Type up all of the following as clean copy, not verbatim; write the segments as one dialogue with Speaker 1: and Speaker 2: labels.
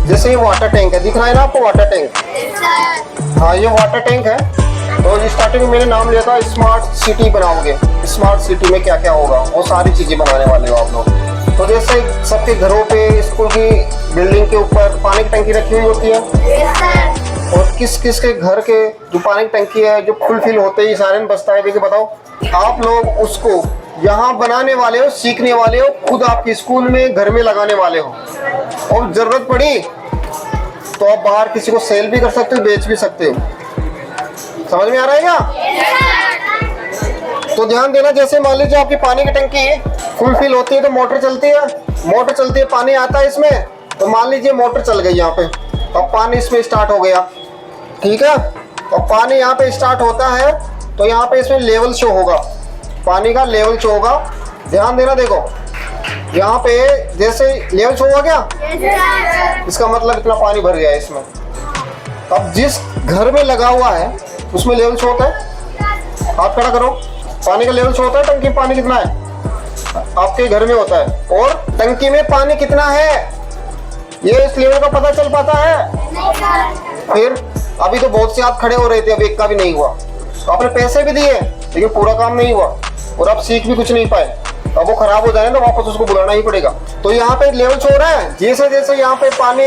Speaker 1: जैसे ये water tank है, दिख रहा है ना आपको वाटर टैंक? हाँ ये वाटर टैंक है। तो स्टार्टिंग में मैंने नाम लिया था स्मार्ट सिटी बनाओगे। स्मार्ट सिटी में क्या क्या होगा वो सारी चीजें बनाने वाले हो आप लोग। तो जैसे सबके घरों पे, स्कूल की बिल्डिंग के ऊपर पानी की टंकी रखी हुई होती है, और किस किस के घर के जो पानी की टंकी है जो फुलफिल होते ही सायरन बजता है। देखिए बताओ, आप लोग उसको यहाँ बनाने वाले हो, सीखने वाले हो, खुद आपके स्कूल में घर में लगाने वाले हो, और जरूरत पड़ी तो आप बाहर किसी को सेल भी कर सकते हो, बेच भी सकते हो। समझ में आ रहा है क्या? तो ध्यान देना, जैसे मान लीजिए आपकी पानी की टंकी फुलफिल होती है तो मोटर चलती है, मोटर चलती है, पानी आता है इसमें। तो मान लीजिए मोटर चल गई यहाँ पे, अब पानी इसमें स्टार्ट हो गया, ठीक है। और पानी यहाँ पे स्टार्ट होता है तो यहाँ पे इसमें लेवल शो होगा, पानी का लेवल शो होगा। ध्यान देना, देखो यहाँ पे जैसे लेवल शो हुआ क्या, इसका मतलब इतना पानी भर गया है इसमें। अब जिस घर में लगा हुआ है उसमें लेवल शो होता है, आप खड़ा करो, पानी का लेवल शो होता है, टंकी में पानी कितना है आपके घर में होता है, और टंकी में पानी कितना है ये इस लेवल का पता चल पाता है? फिर अभी तो बहुत से हाथ खड़े हो रहे थे, अब एक का भी नहीं हुआ। तो आपने पैसे भी दिए लेकिन पूरा काम नहीं हुआ, और आप सीख भी कुछ नहीं पाए। अब वो खराब हो जाए तो वापस उसको बुलाना ही पड़ेगा। तो यहाँ पे लेवल शो हो रहा है, जैसे जैसे यहाँ पे पानी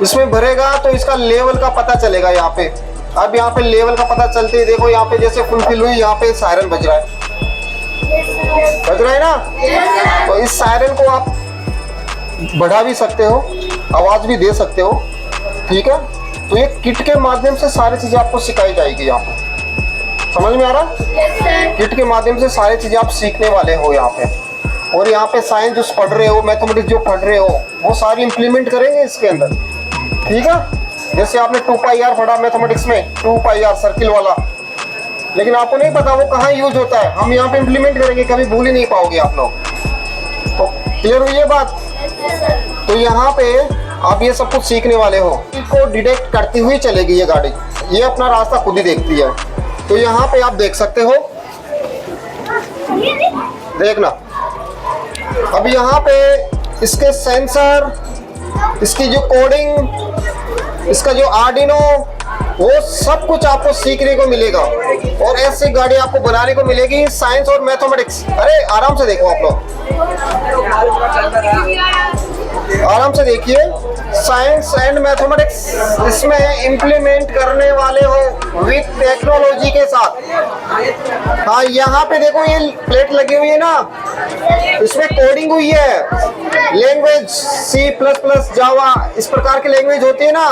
Speaker 1: इसमें भरेगा तो इसका लेवल का पता चलेगा यहाँ पे। अब यहाँ पे लेवल का पता चलते ही देखो यहाँ पे जैसे फुलफिल हुई, यहाँ पे सायरन बज रहा है, बज रहा है ना। तो इस सायरन को आप बढ़ा भी सकते हो, आवाज भी दे सकते हो, ठीक है। तो ये किट के माध्यम से सारी चीजें आपको सिखाई जाएगी यहाँ पे। समझ में आ रहा? किट के माध्यम से सारी चीजें आप सीखने वाले हो यहाँ पे। और यहाँ पे साइंस जो पढ़ रहे हो, मैथमेटिक्स जो पढ़ रहे हो, वो सारी इंप्लीमेंट करेंगे इसके अंदर, ठीक है। जैसे आपने 2πr पढ़ा मैथमेटिक्स में, 2πr सर्किल वाला, लेकिन आपको नहीं पता वो कहाँ यूज होता है, हम यहाँ पे इंप्लीमेंट करेंगे, कभी भूल ही नहीं पाओगे आप लोग। तो क्लियर हुई ये बात? तो यहाँ पे आप ये सब कुछ सीखने वाले हो। इसको डिटेक्ट करती हुई चलेगी ये गाड़ी, ये अपना रास्ता खुद ही देखती है। तो यहाँ पे आप देख सकते हो, देखना अब यहाँ पे इसके सेंसर, इसकी जो कोडिंग, इसका जो आर्डिनो, वो सब कुछ आपको सीखने को मिलेगा। और ऐसी गाड़ी आपको बनाने को मिलेगी साइंस और मैथमेटिक्स। अरे आराम से देखो आप लोग, आराम से देखिए, साइंस एंड मैथमेटिक्स इसमें इम्प्लीमेंट करने वाले हो विद टेक्नोलॉजी के साथ। हाँ यहाँ पे देखो ये प्लेट लगी हुई है ना, इसमें कोडिंग हुई है, लैंग्वेज C++, जावा, इस प्रकार की लैंग्वेज होती है ना,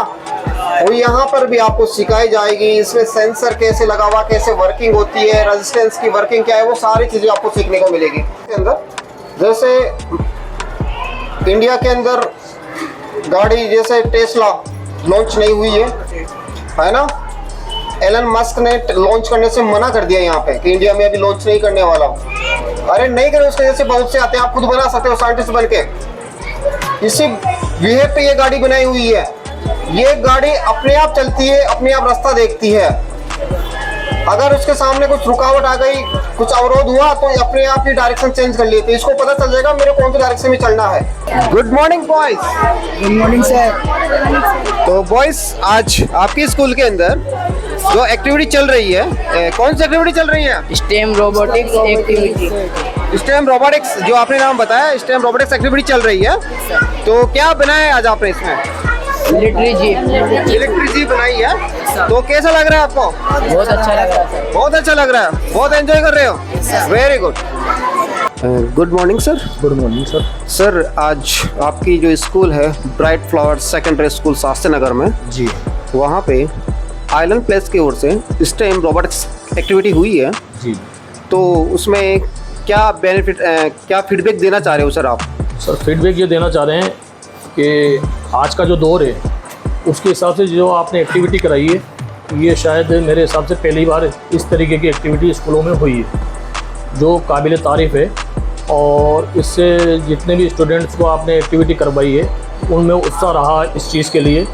Speaker 1: वो यहाँ पर भी आपको सिखाई जाएगी। इसमें सेंसर कैसे लगा हुआ, कैसे वर्किंग होती है, रेजिस्टेंस की वर्किंग क्या है, वो सारी चीजें आपको सीखने को मिलेगी इसके अंदर। जैसे इंडिया के अंदर गाड़ी जैसे टेस्ला लॉन्च नहीं हुई है ना, एलन मस्क ने लॉन्च करने से मना कर दिया यहाँ पे कि इंडिया में अभी लॉन्च नहीं करने वाला हूँ। अरे नहीं करें, उसके जैसे बहुत से आते हैं, आप खुद बना सकते हो साइंटिस्ट बन के। इसी विहे पे ये गाड़ी बनाई हुई है, ये गाड़ी अपने आप चलती है, अपने आप रास्ता देखती है। अगर उसके सामने कुछ रुकावट आ गई, कुछ अवरोध हुआ, तो अपने आप ही डायरेक्शन चेंज कर लेती है, इसको पता चल जाएगा मेरे कौन सी डायरेक्शन में चलना है। Good morning boys.
Speaker 2: Good morning sir.
Speaker 1: तो बॉयज, आज आपके स्कूल के अंदर जो एक्टिविटी चल रही है, कौन सी एक्टिविटी चल रही है?
Speaker 2: Stem robotics activity.
Speaker 1: Stem robotics, जो आपने नाम बताया, स्टेम रोबोटिक्स एक्टिविटी चल रही है। तो क्या बनाया है आज आपने इसमें? इलेक्ट्रिक जीप बनाई है। तो कैसा लग रहा है आपको?
Speaker 2: बहुत अच्छा लग रहा है।
Speaker 1: बहुत अच्छा लग रहा है, बहुत एंजॉय कर रहे हो, very good. Good morning sir.
Speaker 3: Good morning sir.
Speaker 1: Sir आज आपकी जो स्कूल है bright flower secondary school Shastri Nagar में
Speaker 3: जी,
Speaker 1: वहाँ पे आइलैंड प्लेस की ओर से स्टेम रोबोटिक्स एक्टिविटी हुई है
Speaker 3: जी।
Speaker 1: तो उसमें क्या बेनिफिट, क्या फीडबैक देना चाह रहे हो सर आप?
Speaker 3: सर फीडबैक ये देना चाह रहे हैं कि आज का जो दौर है उसके हिसाब से जो आपने एक्टिविटी कराई है, ये शायद मेरे हिसाब से पहली बार इस तरीके की एक्टिविटी स्कूलों में हुई है, जो काबिल तारीफ़ है। और इससे जितने भी स्टूडेंट्स को आपने एक्टिविटी करवाई है उनमें उत्साह रहा इस चीज़ के लिए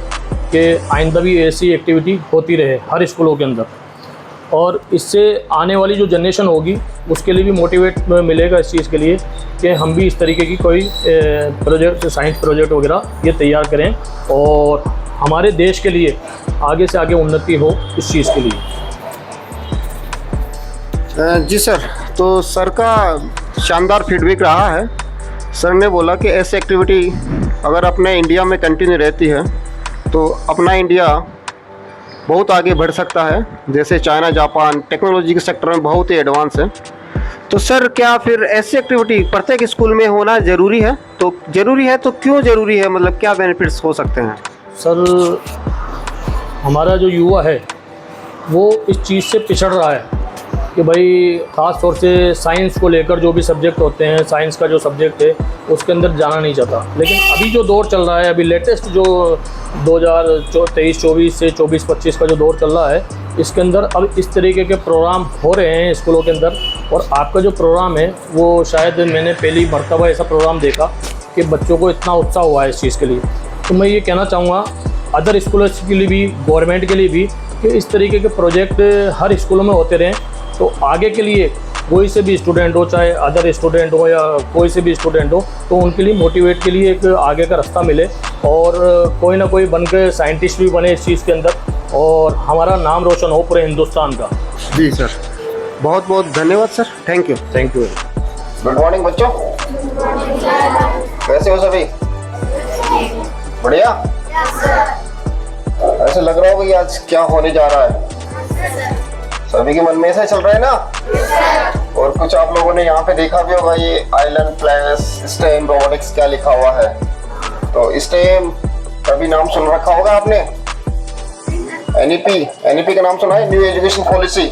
Speaker 3: कि आइंदा भी ऐसी एक्टिविटी होती रहे हर स्कूलों के अंदर। और इससे आने वाली जो जनरेशन होगी उसके लिए भी मोटिवेट मिलेगा इस चीज़ के लिए कि हम भी इस तरीके की कोई प्रोजेक्ट, साइंस प्रोजेक्ट वगैरह ये तैयार करें और हमारे देश के लिए आगे से आगे उन्नति हो इस चीज़ के लिए।
Speaker 1: जी सर, तो सर का शानदार फीडबैक रहा है। सर ने बोला कि ऐसी एक्टिविटी अगर अपने इंडिया में कंटिन्यू रहती है तो अपना इंडिया बहुत आगे बढ़ सकता है। जैसे चाइना, जापान टेक्नोलॉजी के सेक्टर में बहुत ही एडवांस है। तो सर क्या फिर ऐसी एक्टिविटी प्रत्येक स्कूल में होना ज़रूरी है? तो ज़रूरी है तो क्यों ज़रूरी है, मतलब क्या बेनिफिट्स हो सकते हैं?
Speaker 3: सर हमारा जो युवा है वो इस चीज़ से पिछड़ रहा है कि भाई ख़ास तौर से साइंस को लेकर जो भी सब्जेक्ट होते हैं, साइंस का जो सब्जेक्ट है उसके अंदर जाना नहीं चाहता। लेकिन अभी जो दौर चल रहा है, अभी लेटेस्ट जो 2023-24 से 24-25 का जो दौर चल रहा है, इसके अंदर अब इस तरीके के प्रोग्राम हो रहे हैं स्कूलों के अंदर। और आपका जो प्रोग्राम है वो शायद मैंने पहली मरतबा ऐसा प्रोग्राम देखा कि बच्चों को इतना उत्साह हुआ है इस चीज़ के लिए। तो मैं ये कहना चाहूँगा अदर स्कूलों के लिए भी, गवर्नमेंट के लिए भी, कि इस तरीके के प्रोजेक्ट हर स्कूलों में होते रहें तो आगे के लिए कोई से भी स्टूडेंट हो, चाहे अदर स्टूडेंट हो या कोई से भी स्टूडेंट हो, तो उनके लिए मोटिवेट के लिए एक आगे का रास्ता मिले और कोई ना कोई बन के साइंटिस्ट भी बने इस चीज़ के अंदर और हमारा नाम रोशन हो पूरे हिंदुस्तान का।
Speaker 1: जी सर, बहुत बहुत धन्यवाद sir, thank you.
Speaker 3: Thank you.
Speaker 1: Good morning बच्चों, कैसे हो सभी? बढ़िया। ऐसे लग रहा हो कि आज क्या होने जा रहा है? सभी के मन में ऐसा चल रहा है ना? और कुछ आप लोगों ने यहाँ पे देखा भी होगा, ये आइलैंड प्लेस स्टेम रोबोटिक्स क्या लिखा हुआ है। तो स्टेम कभी नाम सुन रखा होगा आपने? एनईपी का नाम सुना है, न्यू एजुकेशन पॉलिसी,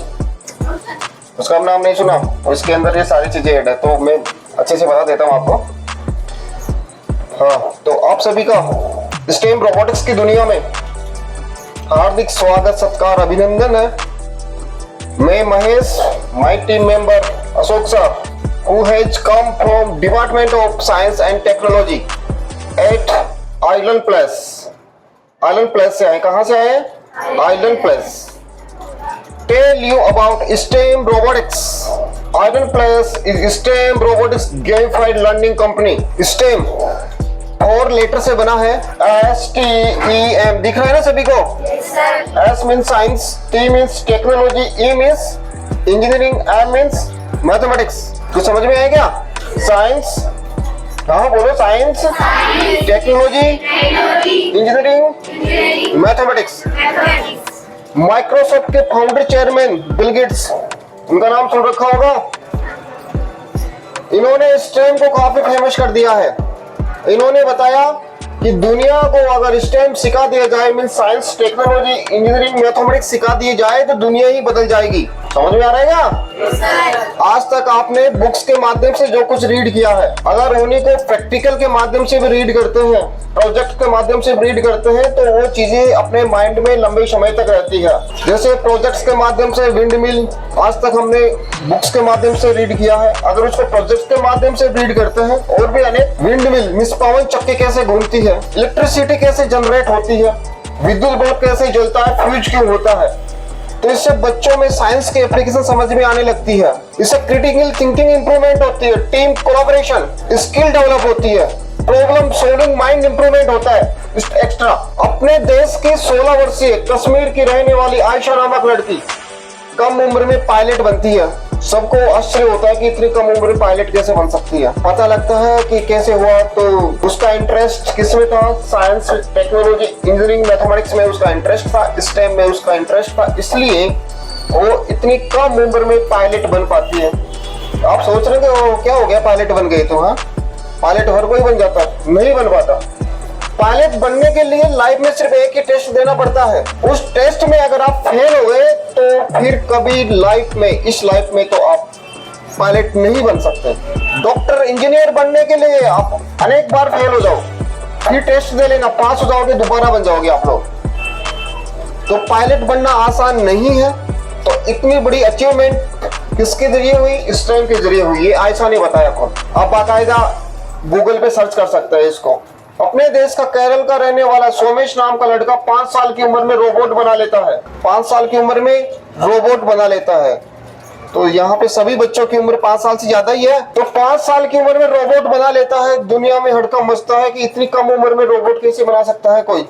Speaker 1: उसका नाम नहीं सुना? और इसके अंदर ये सारी चीजें ऐड है, तो मैं अच्छे से बता देता हूँ आपको। हाँ, तो आप सभी का स्टेम रोबोटिक्स की दुनिया में हार्दिक स्वागत, सत्कार, अभिनंदन है। मैं Mahesh, my team member Ashok sir, who has come from Department of Science and Technology at Island Place. Island Place से आए, कहाँ से आए? Island Place. Tell you about STEM robotics. Island Place is STEM robotics gamified learning company. STEM 4 letter से बना है, STEM, दिख रहा है ना सभी को? S means science, T means technology, E means engineering, M means mathematics. कुछ समझ में आया क्या? साइंस, हाँ बोलो, science, technology, engineering, mathematics. Microsoft के फाउंडर चेयरमैन बिल गेट्स, उनका नाम सुन रखा होगा। इन्होंने स्टेम को काफी फेमस कर दिया है। इन्होंने बताया कि दुनिया को अगर स्टेम सिखा दिया जाए, mean science, technology, engineering, mathematics सिखा दिए जाए तो दुनिया ही बदल जाएगी। समझ में आ रहा है क्या? आज तक आपने बुक्स के माध्यम से जो कुछ रीड किया है, अगर उन्हीं को प्रैक्टिकल के माध्यम से भी रीड करते हैं, प्रोजेक्ट के माध्यम से रीड करते हैं, तो वो चीजें अपने माइंड में लंबे समय तक रहती है। जैसे प्रोजेक्ट्स के माध्यम से विंड मिल आज तक हमने बुक्स के माध्यम से रीड किया है, अगर उसको प्रोजेक्ट के माध्यम से रीड करते हैं, और भी अनेक विंड मिल, मिस पवन चक्की कैसे घूमती है, इलेक्ट्रिसिटी कैसे जनरेट होती है, विद्युत बल्ब कैसे जलता है, फ्यूज क्यों होता है, तो इससे बच्चों में साइंस की एप्लीकेशन समझ में आने लगती है। इससे क्रिटिकल थिंकिंग इंप्रूवमेंट होती है, टीम कोलैबोरेशन स्किल डेवलप होती है, प्रॉब्लम सॉल्विंग माइंड इंप्रूवमेंट होता है। एक्स्ट्रा अपने देश की 16 वर्षीय कश्मीर की रहने वाली आयशा नामक लड़की कम उम्र में पायलट बनती है। सबको आश्चर्य होता है कि इतनी कम उम्र में पायलट कैसे बन सकती है। पता लगता है कि कैसे हुआ, तो उसका इंटरेस्ट किसमें था? साइंस, टेक्नोलॉजी, इंजीनियरिंग, मैथमेटिक्स में उसका इंटरेस्ट था, स्टेम में उसका इंटरेस्ट था, इसलिए वो इतनी कम उम्र में पायलट बन पाती है। आप सोच रहे हो क्या हो गया, पायलट बन गए तो? हाँ, पायलट हर कोई बन जाता? नहीं बन पाता। पायलट बनने के लिए लाइफ में सिर्फ एक ही टेस्ट देना पड़ता है। उस टेस्ट में अगर आप फेल हो गए तो फिर कभी लाइफ में, इस लाइफ में तो आप पायलट नहीं बन सकते। डॉक्टर, इंजीनियर बनने के लिए आप अनेक बार फेल हो जाओ, फिर टेस्ट दे लेना, पास हो जाओगे, दोबारा बन जाओगे आप लोग। तो पायलट बनना आसान नहीं है। तो इतनी बड़ी अचीवमेंट किसके जरिए हुई? स्टेम के जरिए हुई। ये आयशा ने बताया खुद। आप बाकायदा गूगल पे सर्च कर सकते हैं इसको। अपने देश का केरल का रहने वाला सोमेश नाम का लड़का 5 साल की उम्र में रोबोट बना लेता है। 5 साल की उम्र में रोबोट बना लेता है। तो यहाँ पे सभी बच्चों की उम्र 5 साल से ज्यादा ही है, तो 5 साल की उम्र में रोबोट बना लेता है। दुनिया में हड़कंप मचता है कि इतनी कम उम्र में रोबोट कैसे बना सकता है कोई।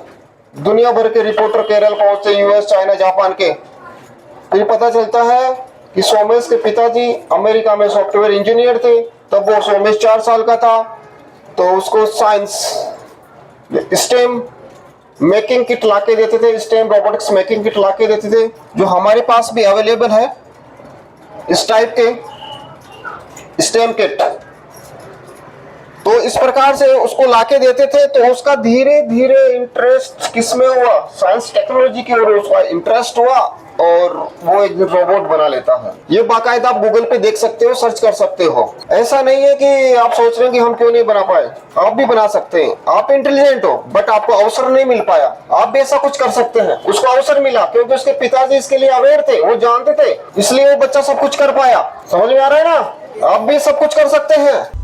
Speaker 1: दुनिया भर के रिपोर्टर केरल पहुंचते, यूएस, चाइना, जापान के। फिर पता चलता है कि सोमेश के पिताजी अमेरिका में सॉफ्टवेयर इंजीनियर थे। तब वो सोमेश 4 साल का था, तो उसको साइंस स्टेम मेकिंग किट लाके देते थे, स्टेम रोबोटिक्स मेकिंग किट लाके देते थे, जो हमारे पास भी अवेलेबल है इस टाइप के स्टेम किट। तो इस प्रकार से उसको लाके देते थे, तो उसका धीरे धीरे इंटरेस्ट किसमें हुआ, साइंस टेक्नोलॉजी की ओर उसका इंटरेस्ट हुआ और वो एक रोबोट बना लेता है। ये बाकायदा आप गूगल पे देख सकते हो, सर्च कर सकते हो। ऐसा नहीं है कि आप सोच रहे हैं कि हम क्यों नहीं बना पाए, आप भी बना सकते हैं। आप इंटेलिजेंट हो बट आपको अवसर नहीं मिल पाया, आप भी ऐसा कुछ कर सकते हैं। उसको अवसर मिला क्योंकि उसके पिताजी इसके लिए अवेयर थे, वो जानते थे, इसलिए वो बच्चा सब कुछ कर पाया। समझ में आ रहा है ना, आप भी सब कुछ कर सकते हैं।